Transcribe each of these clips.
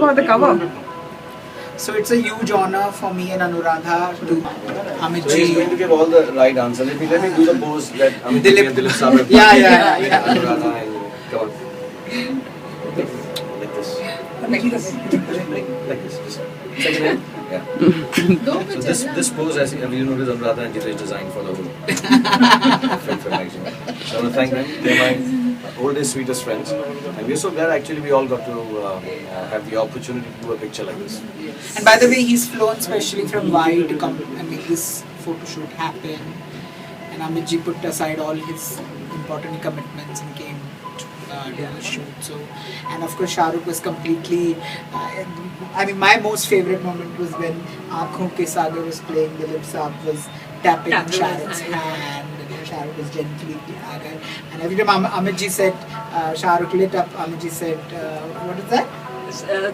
about the cover. So it's a huge honor for me and Anuradha to Amit So he's ji. going to give all the right answer. Let me do the pose that Amit ji and Dilip Saab have Yeah. Anuradha and come on. Like this. Like this. Just second hand. Yeah. So this pose, as you notice, Anuradha and Jitesh designed for the whole film magazine. So I want to thank them. They're my oldest, sweetest friends, and we're so glad actually we all got to have the opportunity to do a picture like this. And by the way, he's flown specially from Hawaii to come and make this photo shoot happen. And Amit ji put aside all his important commitments and came to do the shoot. So, and of course, Shah Rukh was completely. I mean, my most favorite moment was when Aankhon Ke Sagar was playing. Dilip Saab was tapping on Shah Rukh's hand. Shah Rukh was gently agar. And every time Amit ji said, Shah Rukh lit up, Amit ji said, what is that?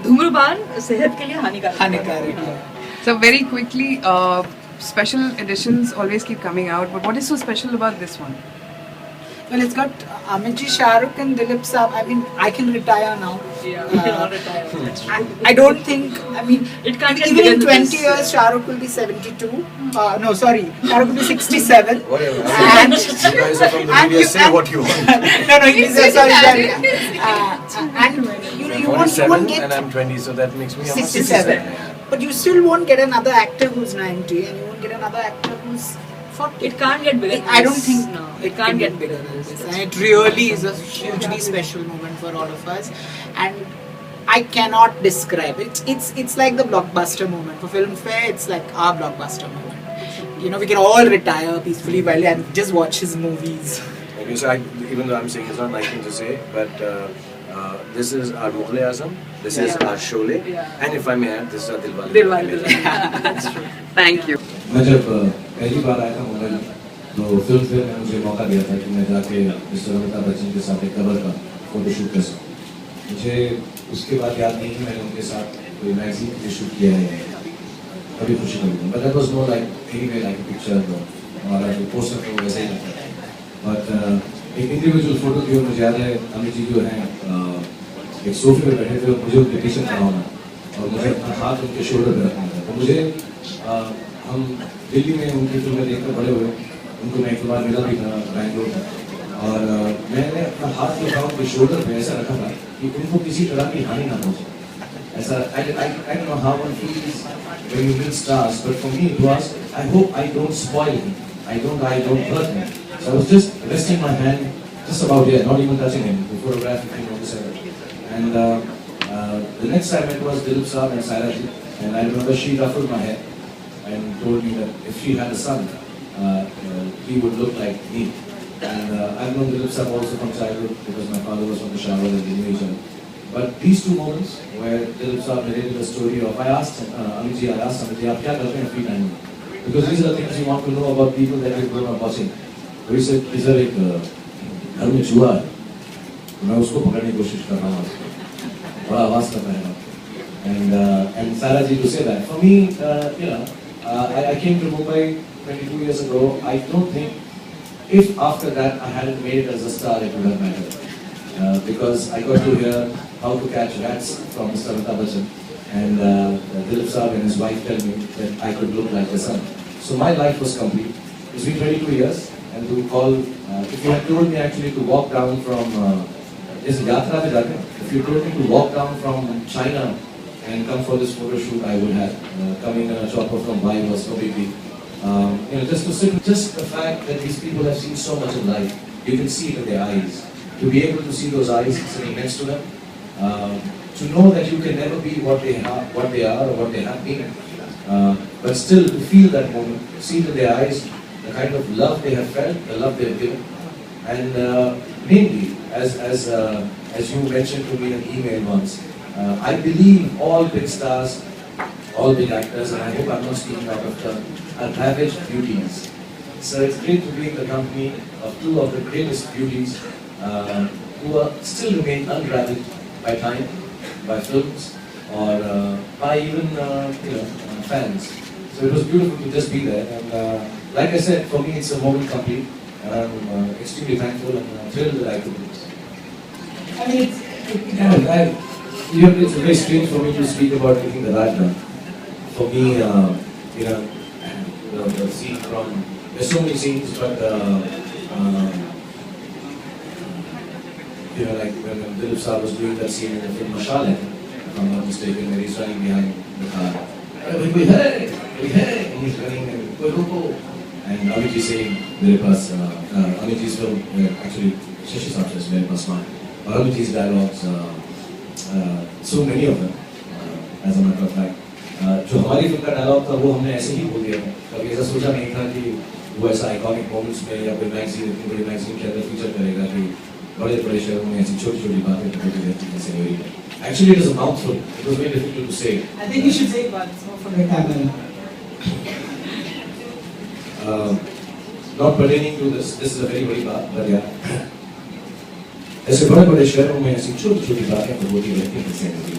धूम्रपान सेहत के लिए हानिकारक Hanikar. So very quickly, special editions always keep coming out. But what is so special about this one? Well, it's got Amit ji, Shah Rukh and Dilip Saab. I mean, I can retire now. Yeah, we can all retire. I don't think, I mean, It can't get even bigger in than 20 this. years, Shah Rukh will be 72. No, sorry, Shah Rukh will be 67. Whatever. And, You guys are from the and media. you- Say what you want. no, he's sorry. And you won't 47 get and I'm 20, so that makes me 67. But you still won't get another actor who's 90, and you won't get another actor who's 40. It can't get bigger. I don't think no. it can get bigger than this. And it really is a hugely special moment for all of us. And I cannot describe it. It's like the blockbuster moment. For Filmfare, it's like our blockbuster moment. You know, we can all retire peacefully while and just watch his movies. Okay, so even though I'm saying it's not a nice thing to say, but this is our Mughal Azam, this is our Sholay, and if I may add, this is our Dilwale. That's true. Thank you. मैं जब पहली बार आया था मुंबई तो film fair ने मुझे मौका दिया था कि मैं जाके मिस्टर अमिताभ बच्चन के साथ एक कवर का फोटोशूट कर सकूं। मुझे उसके बाद याद नहीं कि मैंने उनके साथ कोई मैगजीन के शूट किया है कभी खुशी नहीं हुई but that was more like anyway like picture हमारा जो पोस्टर था वो वैसे ही लगता था बट एक इंडिविजुअल फोटो थी और मुझे याद है अमित जी जो हैं एक सोफे पे बैठे थे और मुझे उनके पीछे खड़ा होना और मुझे अपना हाथ उनके शोल्डर पे रखना था तो मुझे हम दिल्ली में उनकी फिल्में देखकर बड़े हुए उनको मैं एक बार मिला भी था बैंगलोर में और मैंने अपना हाथ रखा उनके शोल्डर पे ऐसा रखा था कि उनको किसी तरह की हानि ना पहुंचे ऐसा I don't know how one feels when you meet stars but for me it was I hope I don't spoil him I don't hurt him so I was just resting my hand just about here not even touching him to photograph him on the set and the next time it was Dilip Saab and Saira ji and I remember she ruffled my hair and told me that if she had a son, he would look like me. And I've known Dilip Saab also from childhood because my father was from Peshawar and we knew each other. But these two moments where Dilip Saab narrated the story of, I asked Amit ji, "Aap kya karte hain free time mein?" Because these are the things you want to know about people that you've grown up watching. So he said, "Is there एक घर में चूहा है, मैं उसको पकड़ने की कोशिश कर रहा हूँ, बड़ा आवाज करता है." And Saira ji to say that for me, you know. I came to Mumbai 22 years ago. I don't think if after that I hadn't made it as a star, it would have mattered. Because I got to hear how to catch rats from Mr. Amitabh Bachchan. And Dilip Saab and his wife tell me that I could look like the sun. So my life was complete. It's been 22 years. And to call, if you had told me actually to walk down from, if you told me to walk down from China and come for this photo shoot, I would have. Coming in a chopper from Hawaii was no big deal. You know, just to sit, just the fact that these people have seen so much in life, you can see it in their eyes. To be able to see those eyes sitting next to them, to know that you can never be what they are or what they have been, but still to feel that moment, see it in their eyes, the kind of love they have felt, the love they have given, and mainly, as you mentioned to me in an email once. I believe all big stars, all big actors, and I hope I'm not speaking out of turn, are ravaged beauties. So it's great to be in the company of two of the greatest beauties who are still remain unravaged by time, by films, or by even fans. So it was beautiful to just be there. And like I said, for me it's a moment complete, and I'm extremely thankful and thrilled that I could do this. I mean, it's very strange for me to speak about taking the Rajna. For me, the scene from, there's so many scenes, but like when Dilip Saab was doing that scene in the film Mashale, if I'm not mistaken, where he's running behind the car. Hey, and he's running and go. And Amit ji saying, मेरे पास Amit ji's film, actually Shashi Saab says मेरे पास मान. और Amit ji's dialogues, so many of them, as a matter of fact. जो हमारी film का dialogue था वो हमने ऐसे ही बोल दिया था. कभी ऐसा सोचा नहीं था कि वो ऐसा आइकॉनिक मोमेंट्स में या कोई मैगजीन, इतनी बड़ी मैगजीन के अंदर फीचर करेगा कि बड़े शहरों में ऐसी छोटी बातें होती रहती हैं जैसे मेरी. Actually, it was a mouthful. It was very difficult to say. I think you should say it once more for the camera. Not pertaining to this is a very बड़ी बात, but yeah. ऐसे बड़े शहरों में ऐसी छोटी बातें तो होती रहती हैं जैसे मेरी.